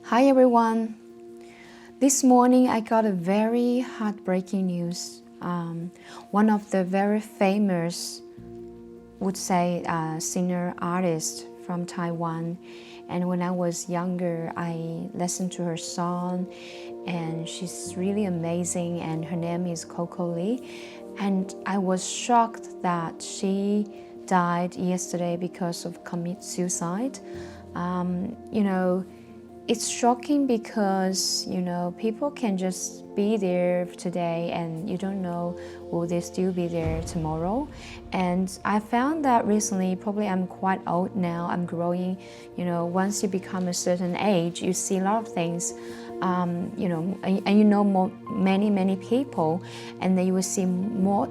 Hi everyone. This morning I got a very heartbreaking news. One of the very famous, would say, singer artist from Taiwan. And when I was younger, I listened to her song, and she's really amazing. And her name is Coco Lee. And I was shocked that she died yesterday because of commit suicide. It's shocking because, people can just be there today and you don't know will they still be there tomorrow. And I found that recently, probably I'm quite old now, I'm growing, once you become a certain age, you see a lot of things, and many people, and then you will see more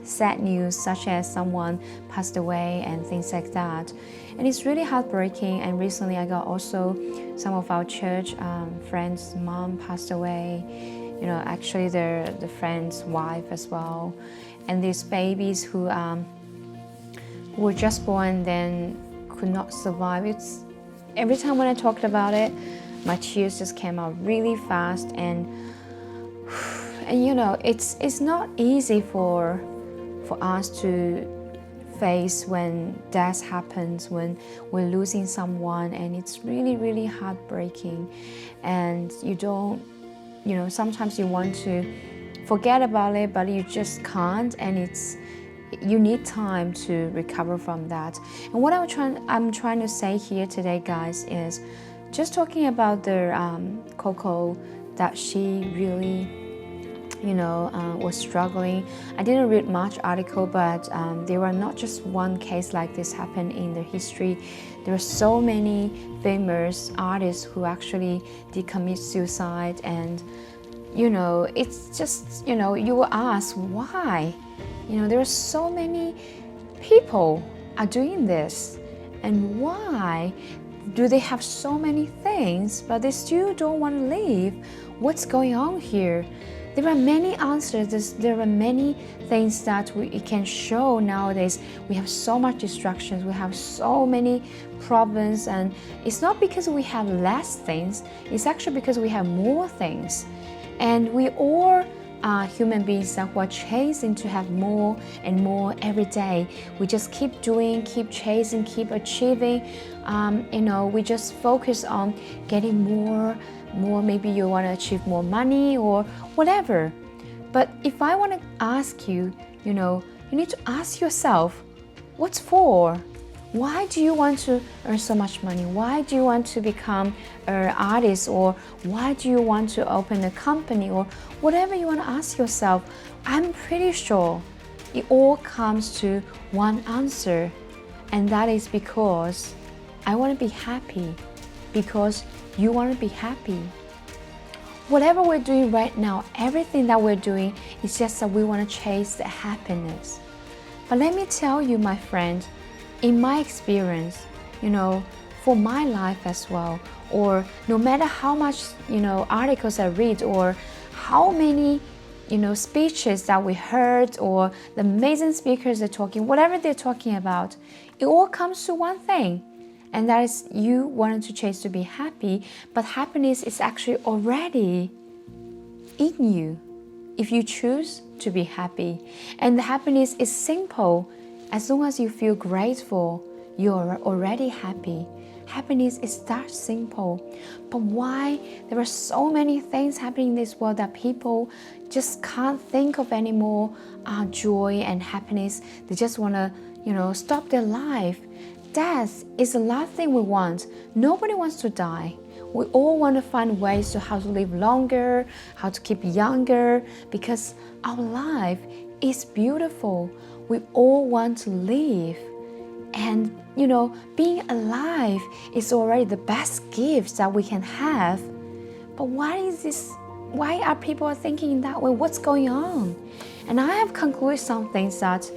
sad news such as someone passed away and things like that. And it's really heartbreaking. And recently I got also some of our church friends' mom passed away, actually the friend's wife as well. And these babies who were just born then could not survive. It's every time when I talked about it, my tears just came out really fast. And it's not easy for us to face when death happens, when we're losing someone, and it's really heartbreaking. And you don't, sometimes you want to forget about it, but you just can't, and you need time to recover from that. And what I'm trying to say here today, guys, is just talking about the Coco, that she really was struggling. I didn't read much article, but there were not just one case like this happened in the history. There are so many famous artists who actually did commit suicide. And it's just, you will ask why. There are so many people are doing this, and why do they have so many things but they still don't want to leave? What's going on here? There are many answers. There are many things that we can show nowadays. We have so much distractions. We have so many problems. And it's not because we have less things. It's actually because we have more things. And we all are human beings that are chasing to have more and more every day. We just keep doing, keep chasing, keep achieving. We just focus on getting more. Maybe you want to achieve more money or whatever. But if I want to ask you, you need to ask yourself, what's for? Why do you want to earn so much money? Why do you want to become an artist? Or why do you want to open a company? Or whatever you want to ask yourself, I'm pretty sure it all comes to one answer. And that is because I want to be happy. Because you want to be happy. Whatever we're doing right now, everything that we're doing is just that we want to chase the happiness. But let me tell you, my friend, in my experience, for my life as well, or no matter how much, articles I read, or how many, speeches that we heard, or the amazing speakers are talking, whatever they're talking about, it all comes to one thing. And that is you wanting to chase to be happy, but happiness is actually already in you if you choose to be happy. And the happiness is simple. As long as you feel grateful, you're already happy. Happiness is that simple. But why there are so many things happening in this world that people just can't think of anymore, joy and happiness. They just want to, stop their life. Death is the last thing we want. Nobody wants to die. We all want to find ways to how to live longer, how to keep younger, because our life is beautiful. We all want to live. And, being alive is already the best gift that we can have. But why are people thinking that way? What's going on? And I have concluded some things that,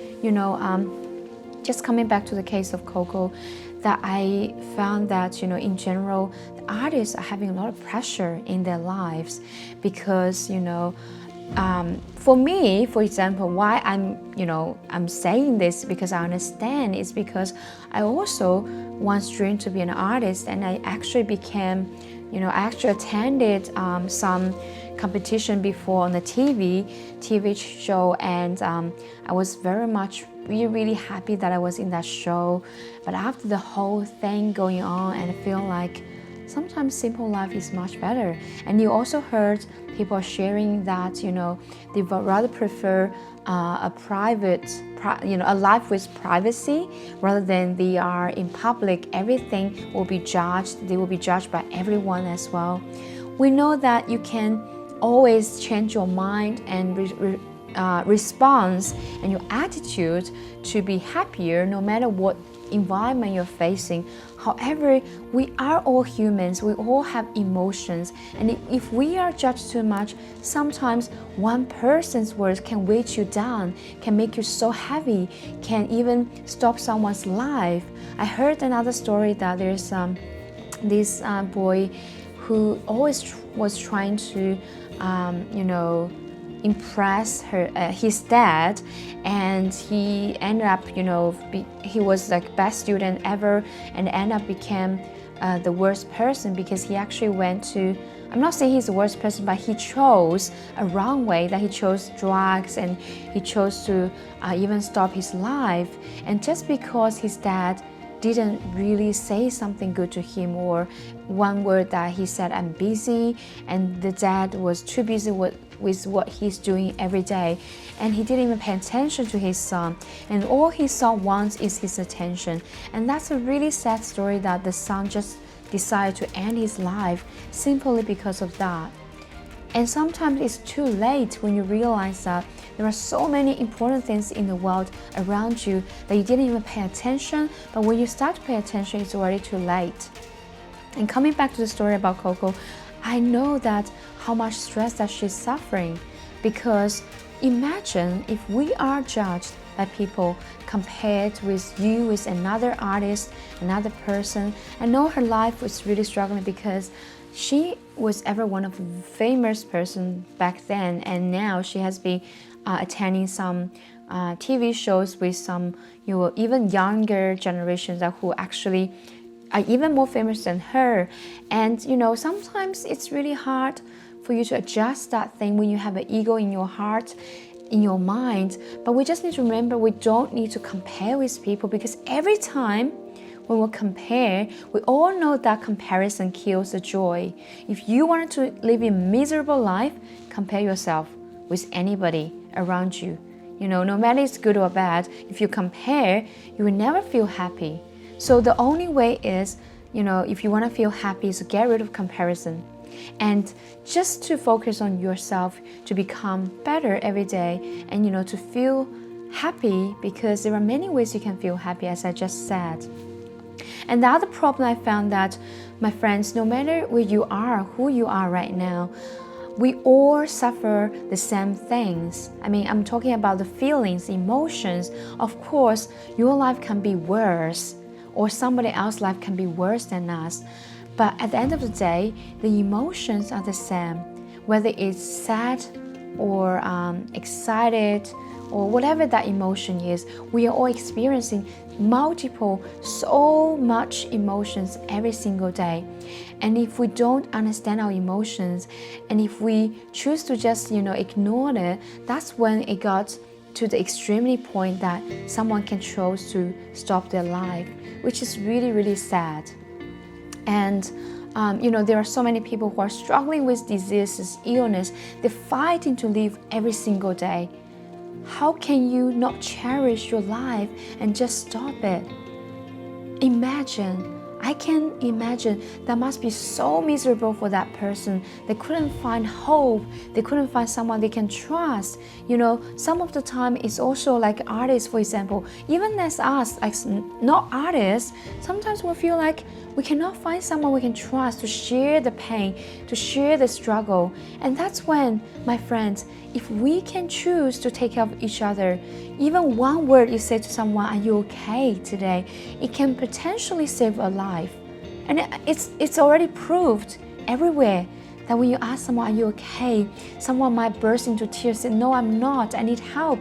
just coming back to the case of Coco, that I found that, in general, the artists are having a lot of pressure in their lives because, For me, for example, why I'm saying this, because I understand, is because I also once dreamed to be an artist, and I actually became, I actually attended some competition before on the TV show, and I was very much really happy that I was in that show. But after the whole thing going on, and I feel like sometimes simple life is much better. And you also heard people sharing that they would rather prefer a life with privacy rather than they are in public. Everything will be judged. They will be judged by everyone as well. We know that you can always change your mind and response and your attitude to be happier no matter what environment you're facing. However, we are all humans, we all have emotions, and if we are judged too much, sometimes one person's words can weight you down, can make you so heavy, can even stop someone's life. I heard another story that there's this boy who always was trying to impress his dad, and he ended up he was like best student ever, and ended up became the worst person, because he actually went to, I'm not saying he's the worst person, but he chose a wrong way, that he chose drugs, and he chose to even stop his life. And just because his dad didn't really say something good to him, or one word that he said, I'm busy, and the dad was too busy with what he's doing every day, and he didn't even pay attention to his son, and all his son wants is his attention. And that's a really sad story, that the son just decided to end his life simply because of that. And sometimes it's too late when you realize that there are so many important things in the world around you that you didn't even pay attention, but when you start to pay attention, it's already too late. And coming back to the story about Coco, I know that how much stress that she's suffering, because imagine if we are judged by people compared with you with another artist, another person. I know her life was really struggling, because she was ever one of the famous person back then, and now she has been attending some TV shows with some even younger generations who actually are even more famous than her. And sometimes it's really hard for you to adjust that thing when you have an ego in your heart, in your mind. But we just need to remember, we don't need to compare with people, because every time when we compare, we all know that comparison kills the joy. If you wanted to live a miserable life, compare yourself with anybody around you. No matter it's good or bad, if you compare, you will never feel happy. So the only way is, if you want to feel happy, is to get rid of comparison and just to focus on yourself, to become better every day, and to feel happy, because there are many ways you can feel happy, as I just said. And the other problem I found, that my friends, no matter where you are, who you are right now, we all suffer the same things. I'm talking about the feelings, emotions. Of course, your life can be worse, or somebody else's life can be worse than us. But at the end of the day, the emotions are the same. Whether it's sad or excited, or whatever that emotion is, we are all experiencing so much emotions every single day. And if we don't understand our emotions, and if we choose to just ignore it, that's when it got to the extremely point that someone can choose to stop their life, which is really, really sad. And there are so many people who are struggling with diseases, illness. They're fighting to live every single day. How can you not cherish your life and just stop it? I can imagine that must be so miserable for that person. They couldn't find hope. They couldn't find someone they can trust. Some of the time it's also like artists, for example. Even as us, like not artists, sometimes we feel like we cannot find someone we can trust to share the pain, to share the struggle. And that's when, my friends, if we can choose to take care of each other, even one word you say to someone, are you okay today? It can potentially save a life. And it's already proved everywhere that when you ask someone, are you okay? Someone might burst into tears, say, no, I'm not, I need help.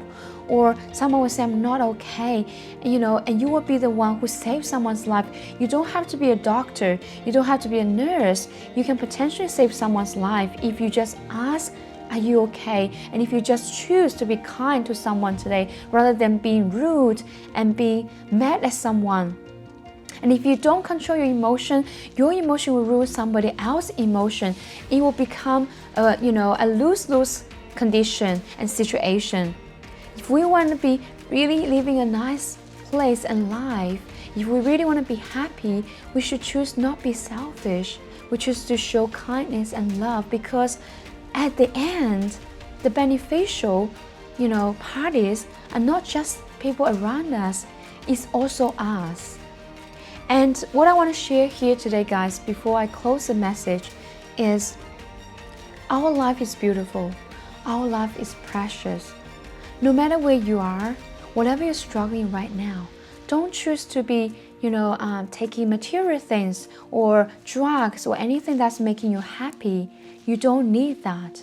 Or someone will say, I'm not okay, and you will be the one who saves someone's life. You don't have to be a doctor, you don't have to be a nurse. You can potentially save someone's life if you just ask, are you okay? And if you just choose to be kind to someone today, rather than being rude and be mad at someone. And if you don't control your emotion will ruin somebody else's emotion. It will become a lose-lose condition and situation. If we want to be really living a nice place and life, if we really want to be happy, we should choose not be selfish. We choose to show kindness and love, because at the end, the beneficial, parties are not just people around us, it's also us. And what I want to share here today, guys, before I close the message, is our life is beautiful. Our life is precious. No matter where you are, whatever you're struggling right now, don't choose to be, taking material things or drugs or anything that's making you happy. You don't need that.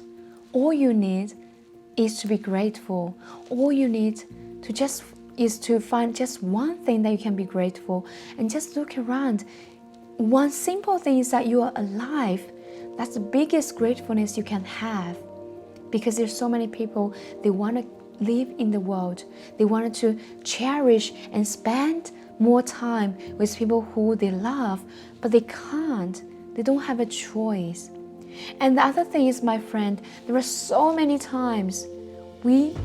All you need is to be grateful. All you need is to find just one thing that you can be grateful, and just look around. One simple thing is that you are alive. That's the biggest gratefulness you can have, because there's so many people, they want to live in the world. They wanted to cherish and spend more time with people who they love, but they can't. They don't have a choice. And the other thing is, my friend, there are so many times we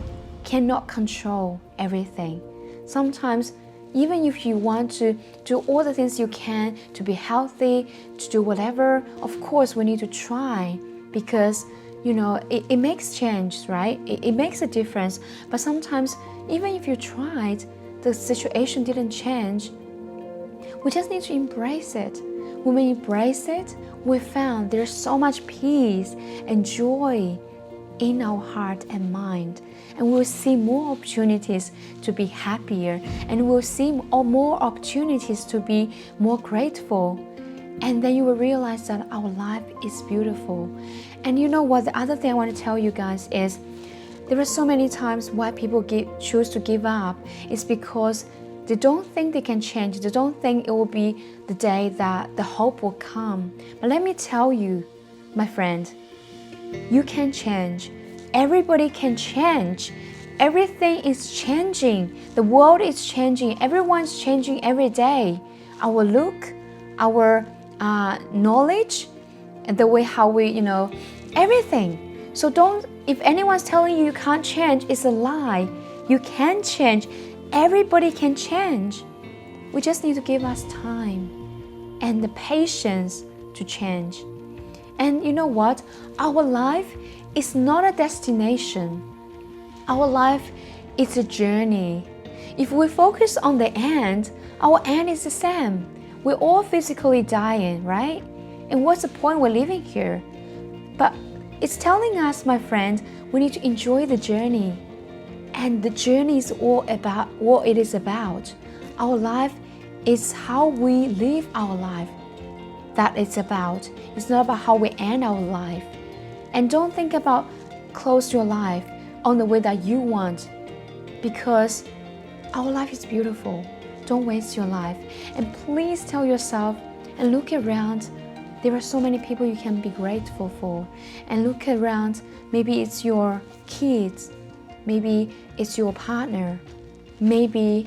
cannot control everything. Sometimes, even if you want to do all the things you can to be healthy, to do whatever, of course we need to try, because it makes change, right? It makes a difference. But sometimes, even if you tried, the situation didn't change. We just need to embrace it. When we embrace it, we found there's so much peace and joy in our heart and mind. And we'll see more opportunities to be happier. And we'll see more opportunities to be more grateful. And then you will realize that our life is beautiful. And you know what? The other thing I want to tell you guys is, there are so many times why people choose to give up. It's because they don't think they can change. They don't think it will be the day that the hope will come. But let me tell you, my friend, you can change. Everybody can change. Everything is changing. The world is changing. Everyone's changing every day. Our look, our knowledge, and the way how we, everything. So if anyone's telling you can't change, it's a lie. You can change. Everybody can change. We just need to give us time and the patience to change. And you know what? Our life is not a destination. Our life is a journey. If we focus on the end, our end is the same. We're all physically dying, right? And what's the point we're living here? But it's telling us, my friend, we need to enjoy the journey. And the journey is all about what it is about. Our life is how we live our life. That it's about. It's not about how we end our life. And don't think about close your life on the way that you want, because our life is beautiful. Don't waste your life. And please tell yourself and look around. There are so many people you can be grateful for. And look around. Maybe it's your kids. Maybe it's your partner. Maybe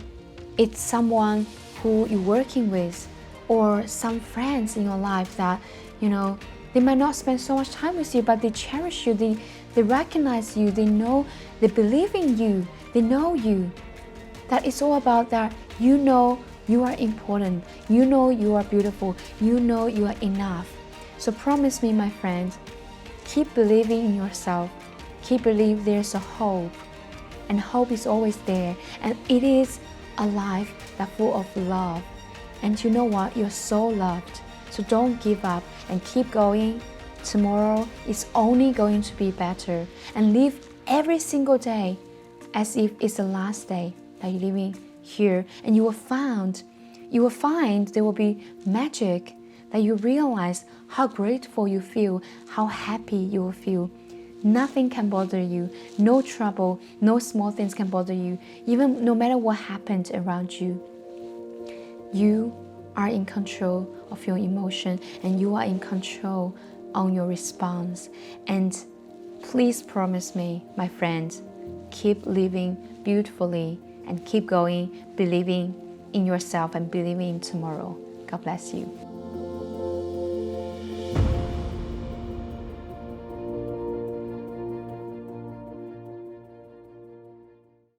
it's someone who you're working with, or some friends in your life that, they might not spend so much time with you, but they cherish you, they recognize you, they know, they believe in you, they know you. That it's all about that. You are important. You are beautiful. You are enough. So promise me, my friend, keep believing in yourself. Keep believing there's a hope. And hope is always there. And it is a life that's full of love. And you know what? You're so loved. So don't give up and keep going. Tomorrow is only going to be better. And live every single day as if it's the last day that you're living here. And you will find there will be magic. that you realize how grateful you feel, how happy you will feel. Nothing can bother you, no trouble, no small things can bother you, even no matter what happened around you. You are in control of your emotion, and you are in control on your response. And please promise me, my friend, keep living beautifully and keep going, believing in yourself and believing in tomorrow. God bless you.